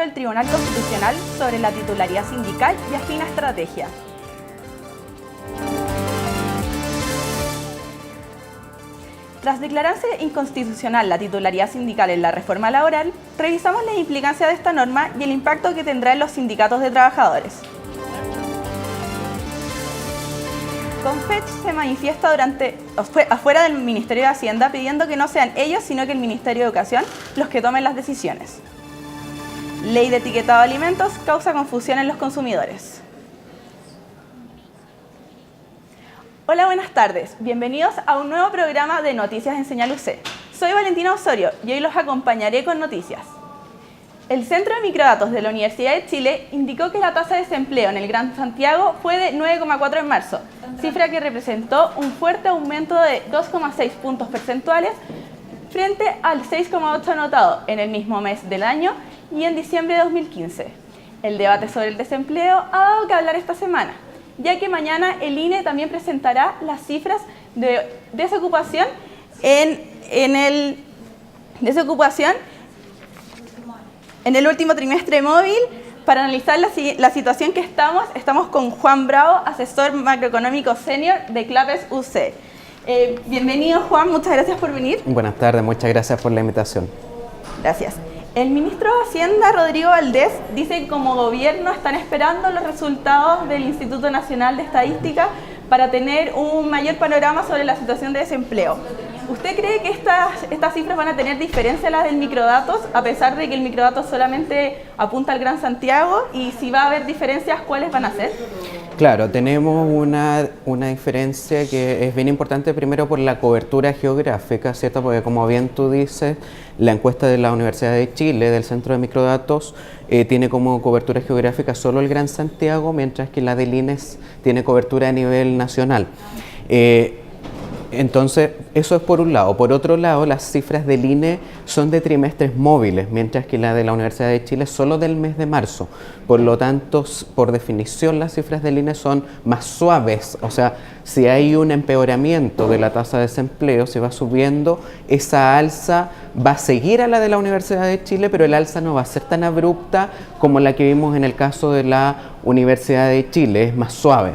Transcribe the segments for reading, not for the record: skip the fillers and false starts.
del Tribunal Constitucional sobre la titularidad sindical y afina estrategia. Tras declararse inconstitucional la titularidad sindical en la reforma laboral, revisamos las implicancias de esta norma y el impacto que tendrá en los sindicatos de trabajadores. Confech se manifiesta afuera del Ministerio de Hacienda pidiendo que no sean ellos, sino que el Ministerio de Educación los que tomen las decisiones. Ley de etiquetado de alimentos causa confusión en los consumidores. Hola, buenas tardes. Bienvenidos a un nuevo programa de Noticias en Señal UC. Soy Valentina Osorio y hoy los acompañaré con noticias. El Centro de Microdatos de la Universidad de Chile indicó que la tasa de desempleo en el Gran Santiago fue de 9,4 en marzo, cifra que representó un fuerte aumento de 2,6 puntos porcentuales frente al 6,8 anotado en el mismo mes del año y en diciembre de 2015. El debate sobre el desempleo ha dado que hablar esta semana, ya que mañana el INE también presentará las cifras de desocupación en el último trimestre móvil. Para analizar la situación que estamos con Juan Bravo, asesor macroeconómico senior de CLAPES UC. Bienvenido, Juan, muchas gracias por venir. Buenas tardes, muchas gracias por la invitación. Gracias. El ministro de Hacienda, Rodrigo Valdés, dice que como gobierno están esperando los resultados del Instituto Nacional de Estadística para tener un mayor panorama sobre la situación de desempleo. ¿Usted cree que estas cifras van a tener diferencia a las del microdatos, a pesar de que el microdatos solamente apunta al Gran Santiago? Y si va a haber diferencias, ¿cuáles van a ser? Claro, tenemos una diferencia que es bien importante, primero por la cobertura geográfica, ¿cierto? Porque como bien tú dices, la encuesta de la Universidad de Chile, del Centro de Microdatos, tiene como cobertura geográfica solo el Gran Santiago, mientras que la del INES tiene cobertura a nivel nacional. Entonces, eso es por un lado. Por otro lado, las cifras del INE son de trimestres móviles, mientras que la de la Universidad de Chile es solo del mes de marzo. Por lo tanto, por definición, las cifras del INE son más suaves. O sea, si hay un empeoramiento de la tasa de desempleo, si va subiendo, esa alza va a seguir a la de la Universidad de Chile, pero el alza no va a ser tan abrupta como la que vimos en el caso de la Universidad de Chile, es más suave.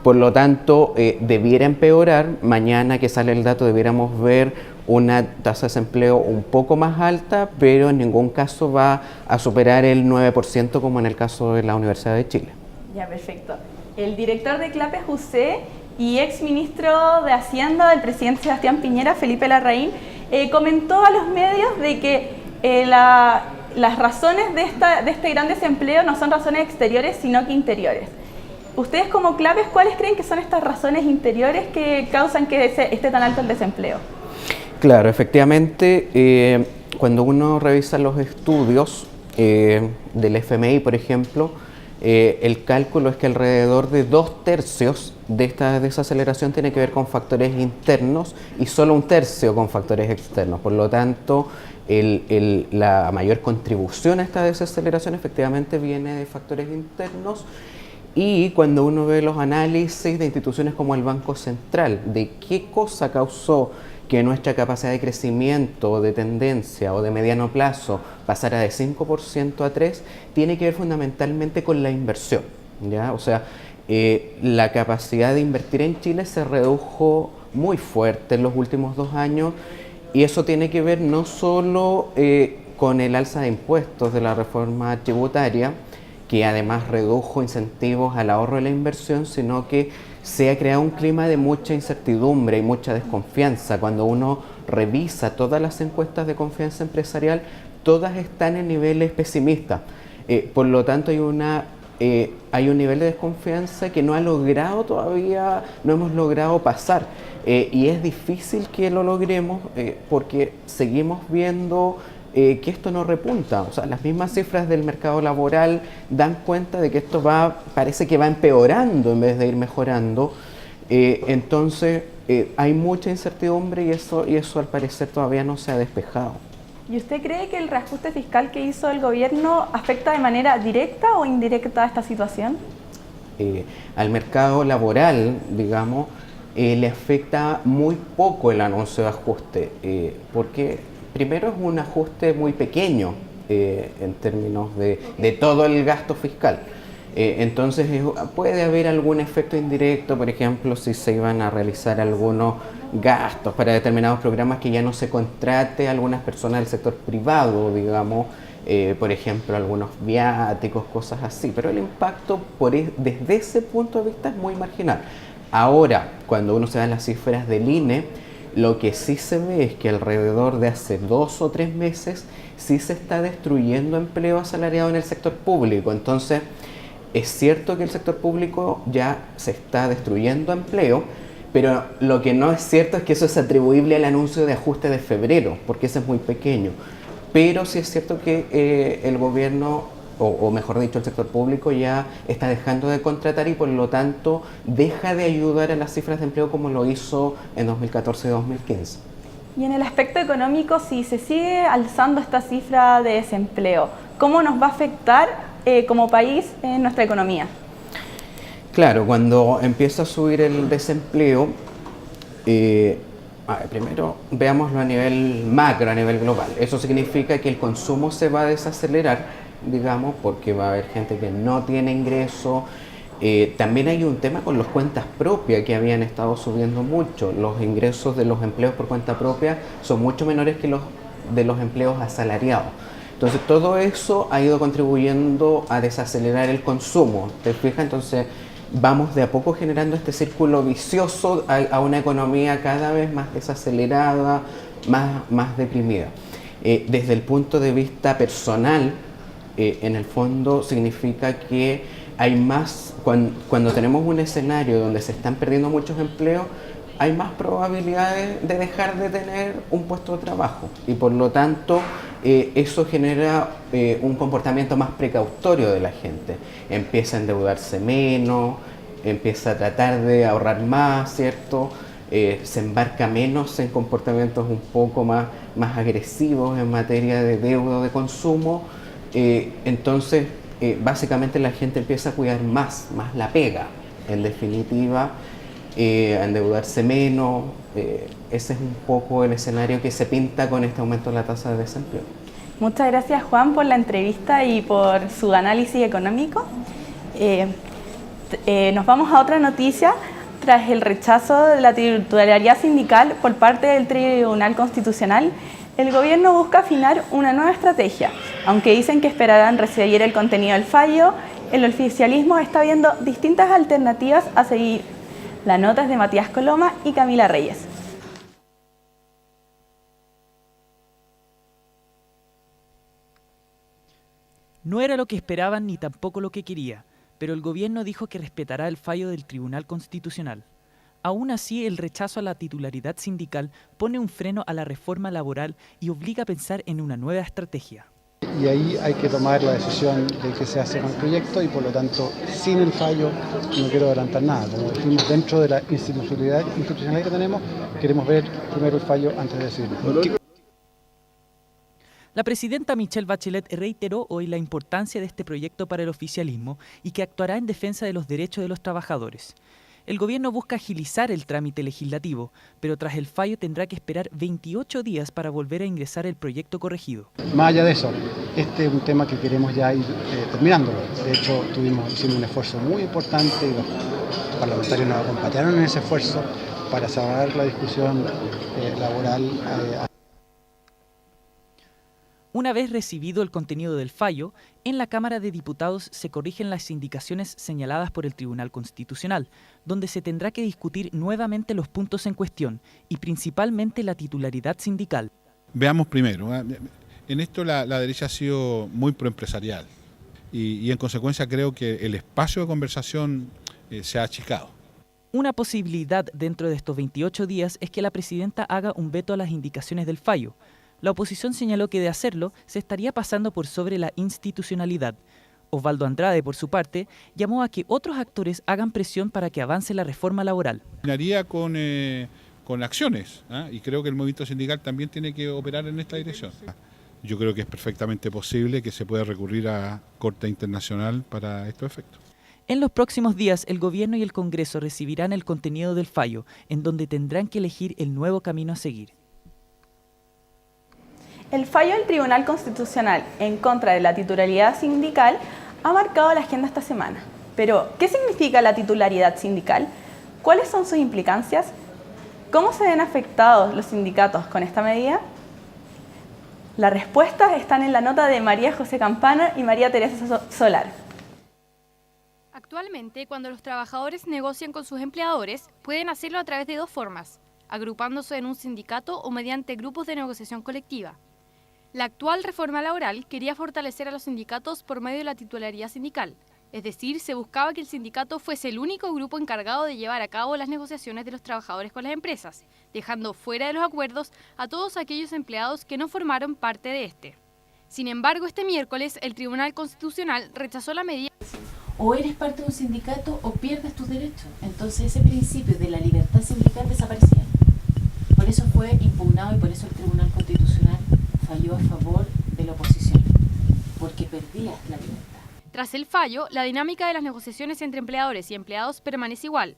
Por lo tanto, debiera empeorar. Mañana que sale el dato debiéramos ver una tasa de desempleo un poco más alta, pero en ningún caso va a superar el 9% como en el caso de la Universidad de Chile. Ya, perfecto. El director de CLAPES UC y ex ministro de Hacienda del presidente Sebastián Piñera, Felipe Larraín, comentó a los medios de que las razones de este gran desempleo no son razones exteriores, sino que interiores. Ustedes como CLAPES, ¿cuáles creen que son estas razones interiores que causan que esté tan alto el desempleo? Claro, efectivamente, cuando uno revisa los estudios del FMI, por ejemplo, el cálculo es que alrededor de 2/3 de esta desaceleración tiene que ver con factores internos y solo 1/3 con factores externos. Por lo tanto, la mayor contribución a esta desaceleración efectivamente viene de factores internos. Y cuando uno ve los análisis de instituciones como el Banco Central, de qué cosa causó que nuestra capacidad de crecimiento, de tendencia o de mediano plazo pasara de 5% a 3%, tiene que ver fundamentalmente con la inversión, ¿ya? O sea, la capacidad de invertir en Chile se redujo muy fuerte en los últimos 2 años y eso tiene que ver no solo con el alza de impuestos de la reforma tributaria, que además redujo incentivos al ahorro y la inversión, sino que se ha creado un clima de mucha incertidumbre y mucha desconfianza. Cuando uno revisa todas las encuestas de confianza empresarial, todas están en niveles pesimistas. Por lo tanto, hay un nivel de desconfianza que no ha logrado todavía, no hemos logrado pasar. Y es difícil que lo logremos porque seguimos viendo que esto no repunta. O sea, las mismas cifras del mercado laboral dan cuenta de que esto parece que va empeorando en vez de ir mejorando. Entonces, hay mucha incertidumbre y eso al parecer todavía no se ha despejado. ¿Y usted cree que el reajuste fiscal que hizo el gobierno afecta de manera directa o indirecta a esta situación? Al mercado laboral, digamos, le afecta muy poco el anuncio de ajuste, porque primero es un ajuste muy pequeño, en términos de todo el gasto fiscal. Entonces puede haber algún efecto indirecto, por ejemplo, si se iban a realizar algunos gastos para determinados programas que ya no se contrate a algunas personas del sector privado, digamos, por ejemplo, algunos viáticos, cosas así. Pero el impacto desde ese punto de vista es muy marginal. Ahora, cuando uno se da las cifras del INE, lo que sí se ve es que alrededor de hace 2 o 3 meses sí se está destruyendo empleo asalariado en el sector público. Entonces, es cierto que el sector público ya se está destruyendo empleo, pero lo que no es cierto es que eso es atribuible al anuncio de ajuste de febrero, porque ese es muy pequeño. Pero sí es cierto que el gobierno, o mejor dicho, el sector público ya está dejando de contratar y por lo tanto deja de ayudar a las cifras de empleo como lo hizo en 2014 y 2015. Y en el aspecto económico, si se sigue alzando esta cifra de desempleo, ¿cómo nos va a afectar como país en nuestra economía? Claro, cuando empieza a subir el desempleo, primero veámoslo a nivel macro, a nivel global. Eso significa que el consumo se va a desacelerar, digamos, porque va a haber gente que no tiene ingreso. También hay un tema con las cuentas propias que habían estado subiendo mucho. Los ingresos de los empleos por cuenta propia son mucho menores que los de los empleos asalariados. Entonces todo eso ha ido contribuyendo a desacelerar el consumo. ¿Te fijas? Entonces vamos de a poco generando este círculo vicioso a una economía cada vez más desacelerada, más deprimida. Desde el punto de vista personal, en el fondo significa que hay más, cuando tenemos un escenario donde se están perdiendo muchos empleos, hay más probabilidades de dejar de tener un puesto de trabajo y por lo tanto eso genera un comportamiento más precautorio de la gente. Empieza a endeudarse menos, empieza a tratar de ahorrar más, ¿cierto? Se embarca menos en comportamientos un poco más agresivos en materia de deuda de consumo. Entonces, básicamente la gente empieza a cuidar más la pega, en definitiva, a endeudarse menos. Ese es un poco el escenario que se pinta con este aumento de la tasa de desempleo. Muchas gracias, Juan, por la entrevista y por su análisis económico. Nos vamos a otra noticia. Tras el rechazo de la titularidad sindical por parte del Tribunal Constitucional, el gobierno busca afinar una nueva estrategia. Aunque dicen que esperarán recibir el contenido del fallo, el oficialismo está viendo distintas alternativas a seguir. La nota es de Matías Coloma y Camila Reyes. No era lo que esperaban ni tampoco lo que quería, pero el gobierno dijo que respetará el fallo del Tribunal Constitucional. Aún así, el rechazo a la titularidad sindical pone un freno a la reforma laboral y obliga a pensar en una nueva estrategia. Y ahí hay que tomar la decisión de qué se hace con el proyecto y por lo tanto, sin el fallo, no quiero adelantar nada. Como decimos, dentro de la institucionalidad que tenemos, queremos ver primero el fallo antes de decidir. La presidenta Michelle Bachelet reiteró hoy la importancia de este proyecto para el oficialismo y que actuará en defensa de los derechos de los trabajadores. El gobierno busca agilizar el trámite legislativo, pero tras el fallo tendrá que esperar 28 días para volver a ingresar el proyecto corregido. Más allá de eso, este es un tema que queremos ya ir terminándolo. De hecho, hicimos un esfuerzo muy importante y los parlamentarios nos acompañaron en ese esfuerzo para cerrar la discusión laboral. Una vez recibido el contenido del fallo, en la Cámara de Diputados se corrigen las indicaciones señaladas por el Tribunal Constitucional, donde se tendrá que discutir nuevamente los puntos en cuestión y principalmente la titularidad sindical. Veamos primero, en esto la derecha ha sido muy proempresarial y en consecuencia creo que el espacio de conversación se ha achicado. Una posibilidad dentro de estos 28 días es que la presidenta haga un veto a las indicaciones del fallo. La oposición señaló que de hacerlo se estaría pasando por sobre la institucionalidad. Osvaldo Andrade, por su parte, llamó a que otros actores hagan presión para que avance la reforma laboral. Terminaría con acciones, y creo que el movimiento sindical también tiene que operar en esta dirección. Yo creo que es perfectamente posible que se pueda recurrir a Corte Internacional para estos efectos. En los próximos días, el Gobierno y el Congreso recibirán el contenido del fallo, en donde tendrán que elegir el nuevo camino a seguir. El fallo del Tribunal Constitucional en contra de la titularidad sindical ha marcado la agenda esta semana. Pero, ¿qué significa la titularidad sindical? ¿Cuáles son sus implicancias? ¿Cómo se ven afectados los sindicatos con esta medida? Las respuestas están en la nota de María José Campana y María Teresa Solar. Actualmente, cuando los trabajadores negocian con sus empleadores, pueden hacerlo a través de dos formas: agrupándose en un sindicato o mediante grupos de negociación colectiva. La actual reforma laboral quería fortalecer a los sindicatos por medio de la titularidad sindical, es decir, se buscaba que el sindicato fuese el único grupo encargado de llevar a cabo las negociaciones de los trabajadores con las empresas, dejando fuera de los acuerdos a todos aquellos empleados que no formaron parte de este. Sin embargo, este miércoles el Tribunal Constitucional rechazó la medida. O eres parte de un sindicato o pierdes tus derechos. Entonces ese principio de la libertad sindical desaparecía. Por eso fue impugnado y por eso el Tribunal Constitucional falló a favor de la oposición, porque perdías la libertad. Tras el fallo, la dinámica de las negociaciones entre empleadores y empleados permanece igual.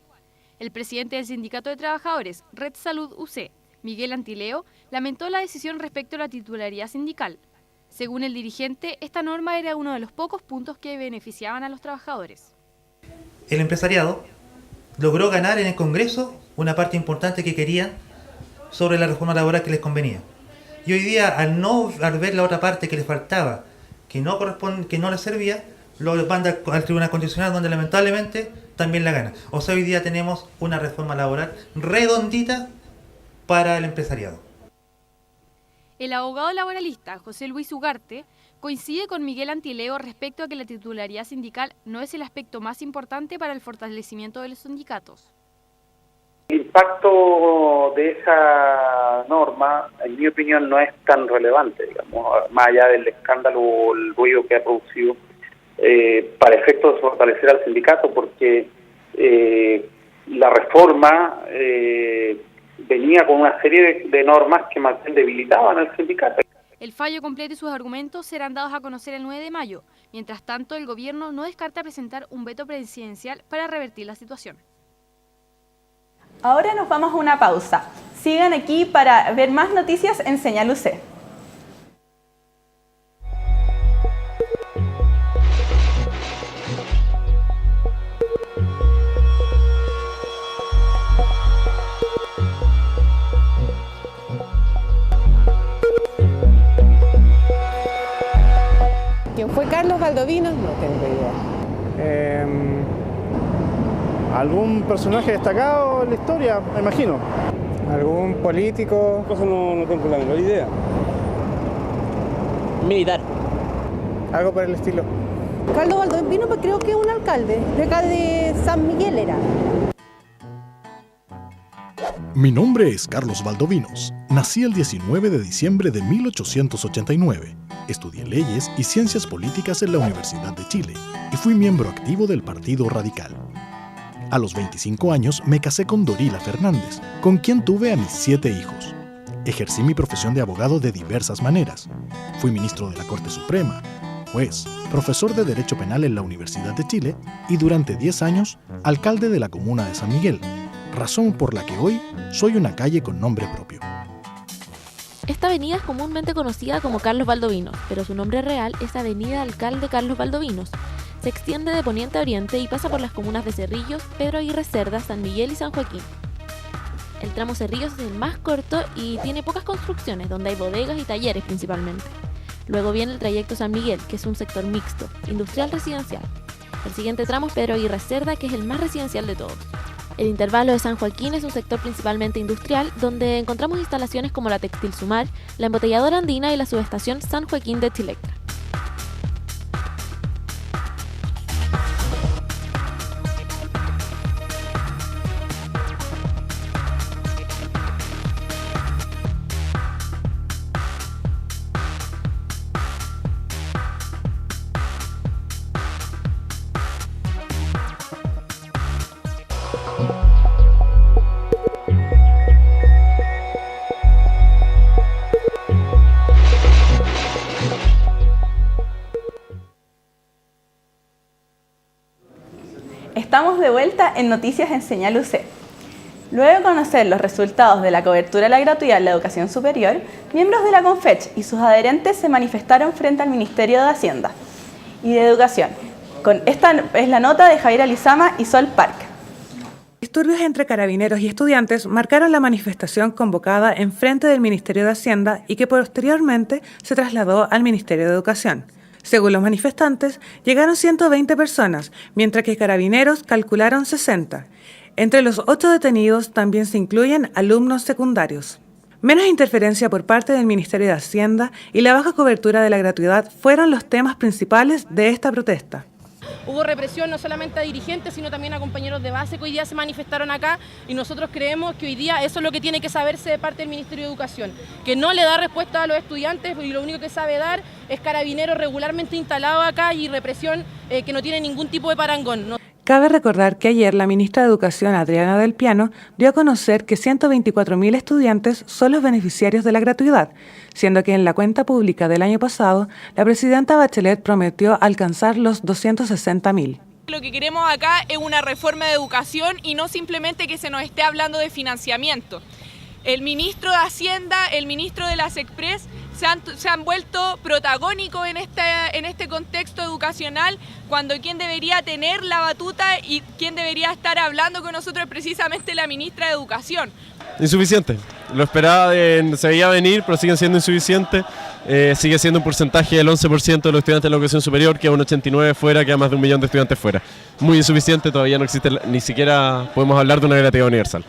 El presidente del Sindicato de Trabajadores, Red Salud UC, Miguel Antileo, lamentó la decisión respecto a la titularidad sindical. Según el dirigente, esta norma era uno de los pocos puntos que beneficiaban a los trabajadores. El empresariado logró ganar en el Congreso una parte importante que querían sobre la reforma laboral que les convenía. Y hoy día, al ver la otra parte que les faltaba, que no les servía, lo manda al Tribunal Constitucional, donde lamentablemente también la gana. O sea, hoy día tenemos una reforma laboral redondita para el empresariado. El abogado laboralista José Luis Ugarte coincide con Miguel Antileo respecto a que la titularidad sindical no es el aspecto más importante para el fortalecimiento de los sindicatos. El impacto de esa norma, en mi opinión, no es tan relevante, digamos, más allá del escándalo o el ruido que ha producido para efectos de fortalecer al sindicato, porque la reforma venía con una serie de normas que más bien debilitaban al sindicato. El fallo completo y sus argumentos serán dados a conocer el 9 de mayo. Mientras tanto, el gobierno no descarta presentar un veto presidencial para revertir la situación. Ahora nos vamos a una pausa. Sigan aquí para ver más noticias en Señal UC. ¿Quién fue Carlos Valdovinos? No tengo idea. ¿Algún personaje destacado en la historia? Me imagino. ¿Algún político? Cosa no tengo la menor idea. Militar. Algo por el estilo. Carlos Valdovinos, pues creo que es un alcalde. De acá de San Miguel era. Mi nombre es Carlos Valdovinos. Nací el 19 de diciembre de 1889. Estudié leyes y ciencias políticas en la Universidad de Chile y fui miembro activo del Partido Radical. A los 25 años me casé con Dorila Fernández, con quien tuve a mis 7 hijos. Ejercí mi profesión de abogado de diversas maneras. Fui ministro de la Corte Suprema, juez, profesor de Derecho Penal en la Universidad de Chile y durante 10 años, alcalde de la comuna de San Miguel, razón por la que hoy soy una calle con nombre propio. Esta avenida es comúnmente conocida como Carlos Valdovinos, pero su nombre real es Avenida Alcalde Carlos Valdovinos. Se extiende de poniente a oriente y pasa por las comunas de Cerrillos, Pedro Aguirre Cerda, San Miguel y San Joaquín. El tramo Cerrillos es el más corto y tiene pocas construcciones, donde hay bodegas y talleres principalmente. Luego viene el trayecto San Miguel, que es un sector mixto, industrial residencial. El siguiente tramo es Pedro Aguirre Cerda, que es el más residencial de todos. El intervalo de San Joaquín es un sector principalmente industrial, donde encontramos instalaciones como la Textil Sumar, la embotelladora andina y la subestación San Joaquín de Tilectra. Estamos de vuelta en Noticias en Señal UC. Luego de conocer los resultados de la cobertura de la gratuidad en la educación superior, miembros de la CONFECH y sus adherentes se manifestaron frente al Ministerio de Hacienda y de Educación. Esta es la nota de Javier Alizama y Sol Park. Disturbios entre carabineros y estudiantes marcaron la manifestación convocada en frente del Ministerio de Hacienda y que posteriormente se trasladó al Ministerio de Educación. Según los manifestantes, llegaron 120 personas, mientras que carabineros calcularon 60. Entre los 8 detenidos también se incluyen alumnos secundarios. Menos interferencia por parte del Ministerio de Hacienda y la baja cobertura de la gratuidad fueron los temas principales de esta protesta. Hubo represión no solamente a dirigentes, sino también a compañeros de base que hoy día se manifestaron acá, y nosotros creemos que hoy día eso es lo que tiene que saberse de parte del Ministerio de Educación, que no le da respuesta a los estudiantes y lo único que sabe dar es carabineros regularmente instalados acá y represión que no tiene ningún tipo de parangón. Cabe recordar que ayer la ministra de Educación, Adriana Del Piano, dio a conocer que 124.000 estudiantes son los beneficiarios de la gratuidad, siendo que en la cuenta pública del año pasado, la presidenta Bachelet prometió alcanzar los 260.000. Lo que queremos acá es una reforma de educación y no simplemente que se nos esté hablando de financiamiento. El ministro de Hacienda, el ministro de las Express se han vuelto protagónicos en este contexto educacional, cuando quien debería tener la batuta y quien debería estar hablando con nosotros es precisamente la ministra de Educación. Insuficiente. Lo esperaba, se veía venir, pero siguen siendo insuficientes. Sigue siendo un porcentaje del 11% de los estudiantes de la educación superior, queda un 89% fuera, queda más de 1 millón de estudiantes fuera. Muy insuficiente, todavía no existe, ni siquiera podemos hablar de una gratuidad universal.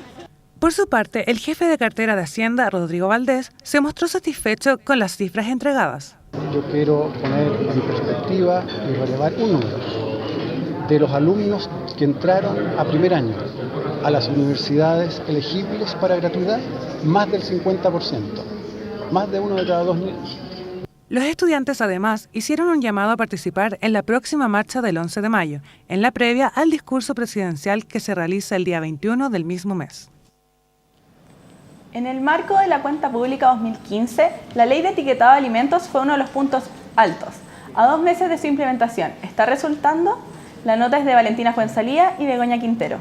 Por su parte, el jefe de cartera de Hacienda, Rodrigo Valdés, se mostró satisfecho con las cifras entregadas. Yo quiero poner en perspectiva y relevar un número. De los alumnos que entraron a primer año a las universidades elegibles para gratuidad, más del 50%, más de 1 de cada 2 niños. Los estudiantes además hicieron un llamado a participar en la próxima marcha del 11 de mayo, en la previa al discurso presidencial que se realiza el día 21 del mismo mes. En el marco de la cuenta pública 2015, la ley de etiquetado de alimentos fue uno de los puntos altos. A 2 meses de su implementación, ¿está resultando? La nota es de Valentina Fuenzalía y Begoña Quintero.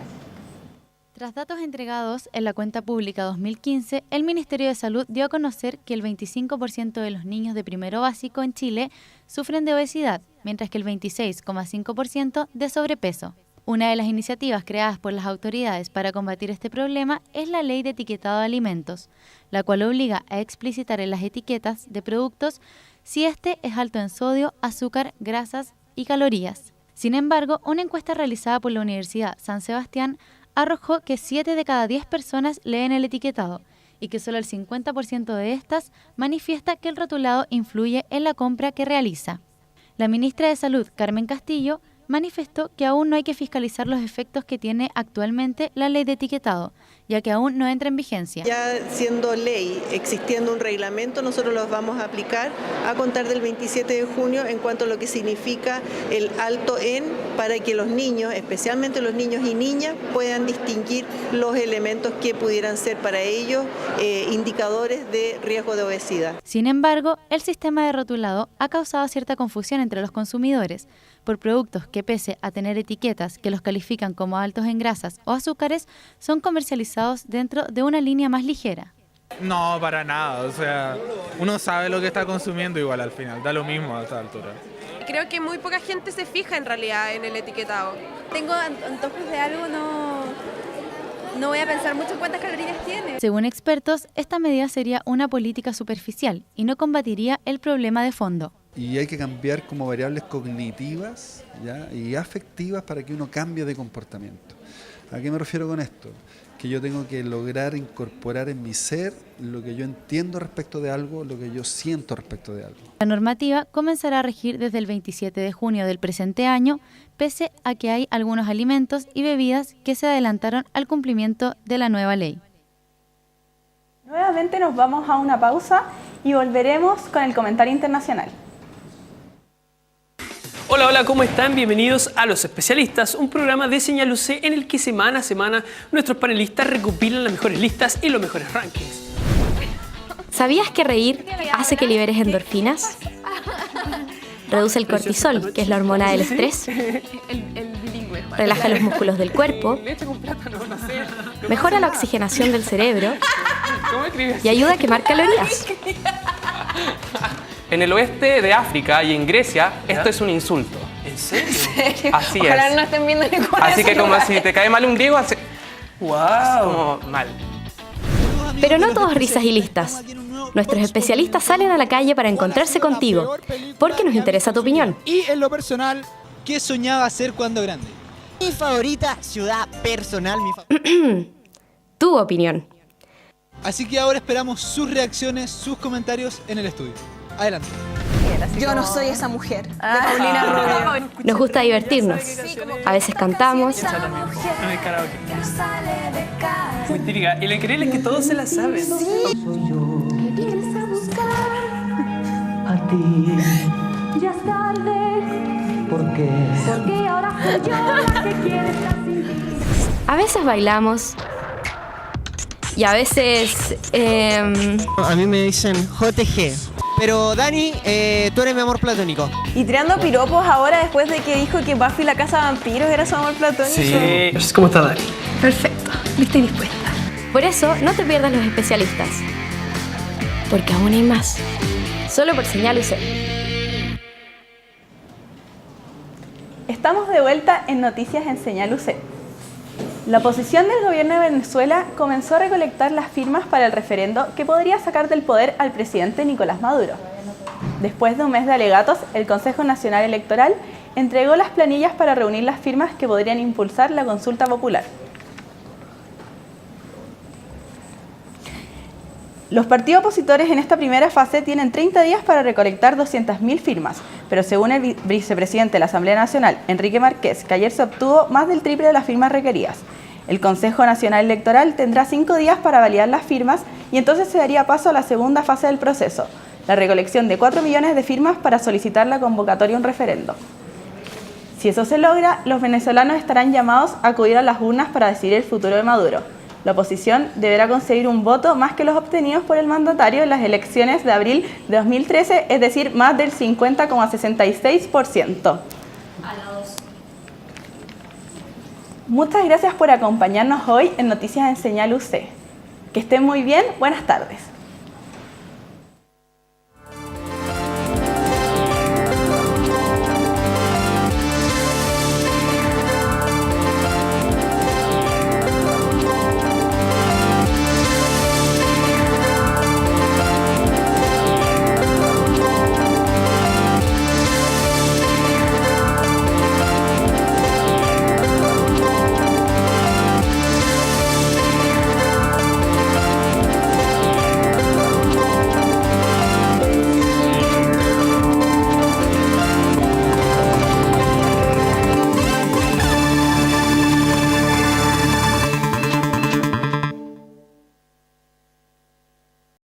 Tras datos entregados en la cuenta pública 2015, el Ministerio de Salud dio a conocer que el 25% de los niños de primero básico en Chile sufren de obesidad, mientras que el 26,5% de sobrepeso. Una de las iniciativas creadas por las autoridades para combatir este problema es la Ley de Etiquetado de Alimentos, la cual obliga a explicitar en las etiquetas de productos si este es alto en sodio, azúcar, grasas y calorías. Sin embargo, una encuesta realizada por la Universidad San Sebastián arrojó que 7 de cada 10 personas leen el etiquetado y que solo el 50% de estas manifiesta que el rotulado influye en la compra que realiza. La ministra de Salud, Carmen Castillo, manifestó que aún no hay que fiscalizar los efectos que tiene actualmente la ley de etiquetado, ya que aún no entra en vigencia. Ya siendo ley, existiendo un reglamento, nosotros los vamos a aplicar a contar del 27 de junio en cuanto a lo que significa el alto en, para que los niños, especialmente los niños y niñas, puedan distinguir los elementos que pudieran ser para ellos indicadores de riesgo de obesidad. Sin embargo, el sistema de rotulado ha causado cierta confusión entre los consumidores, por productos que pese a tener etiquetas que los califican como altos en grasas o azúcares, son comercializados dentro de una línea más ligera. No, para nada, o sea, uno sabe lo que está consumiendo igual al final, da lo mismo a esta altura. Creo que muy poca gente se fija en realidad en el etiquetado. Tengo antojos de algo, no voy a pensar mucho en cuántas calorías tiene. Según expertos, esta medida sería una política superficial y no combatiría el problema de fondo. Y hay que cambiar como variables cognitivas, ¿ya? Y afectivas para que uno cambie de comportamiento. ¿A qué me refiero con esto? Que yo tengo que lograr incorporar en mi ser lo que yo entiendo respecto de algo, lo que yo siento respecto de algo. La normativa comenzará a regir desde el 27 de junio del presente año, pese a que hay algunos alimentos y bebidas que se adelantaron al cumplimiento de la nueva ley. Nuevamente nos vamos a una pausa y volveremos con el comentario internacional. Hola, hola, ¿cómo están? Bienvenidos a Los Especialistas, un programa de Señal UC en el que semana a semana nuestros panelistas recopilan las mejores listas y los mejores rankings. ¿Sabías que reír hace que liberes endorfinas? reduce el cortisol, que es la hormona del estrés, El bilingüe. relaja los músculos del cuerpo, Leche con plátano, no sé. mejora la oxigenación del cerebro y ayuda a quemar calorías. En el oeste de África y en Grecia, esto es un insulto. ¿En serio? Así Ojalá es. no estén viendo ninguna Así que como lugares. si te cae mal un griego, hace... ¡Wow! Como mal. Pero no todos risas y listas. Nuestros especialistas salen a la calle para encontrarse contigo, porque nos interesa tu opinión. Y en lo personal, ¿qué soñaba hacer cuando grande? Mi favorita ciudad personal, Tu opinión. Así que ahora esperamos sus reacciones, sus comentarios en el estudio. Adelante. Yo no soy esa mujer. De Paulina Rubio. Nos gusta divertirnos. A veces cantamos, En el karaoke. Muy típica. Y lo increíble es que todos se la saben. A ti. Ya es tarde. ¿Por qué? Porque ahora soy yo la que quiere estar sin ti. a veces bailamos y a veces... A mí me dicen JG. Pero Dani, tú eres mi amor platónico. Y tirando piropos ahora después de que dijo que Buffy la casa de vampiros era su amor platónico. Sí. ¿Cómo está Dani? Perfecto, lista y dispuesta. Por eso, no te pierdas los especialistas. Porque aún hay más. Solo por Señal UC. Estamos de vuelta en Noticias en Señal UC. La oposición del gobierno de Venezuela comenzó a recolectar las firmas para el referendo que podría sacar del poder al presidente Nicolás Maduro. Después de un mes de alegatos, el Consejo Nacional Electoral entregó las planillas para reunir las firmas que podrían impulsar la consulta popular. Los partidos opositores en esta primera fase tienen 30 días para recolectar 200.000 firmas, pero según el vicepresidente de la Asamblea Nacional, Enrique Márquez, que ayer se obtuvo más del triple de las firmas requeridas. El Consejo Nacional Electoral tendrá 5 días para validar las firmas y entonces se daría paso a la segunda fase del proceso, la recolección de 4 millones de firmas para solicitar la convocatoria a un referendo. Si eso se logra, los venezolanos estarán llamados a acudir a las urnas para decidir el futuro de Maduro. La oposición deberá conseguir un voto más que los obtenidos por el mandatario en las elecciones de abril de 2013, es decir, más del 50,66%. Muchas gracias por acompañarnos hoy en Noticias en Señal UC. Que estén muy bien, buenas tardes.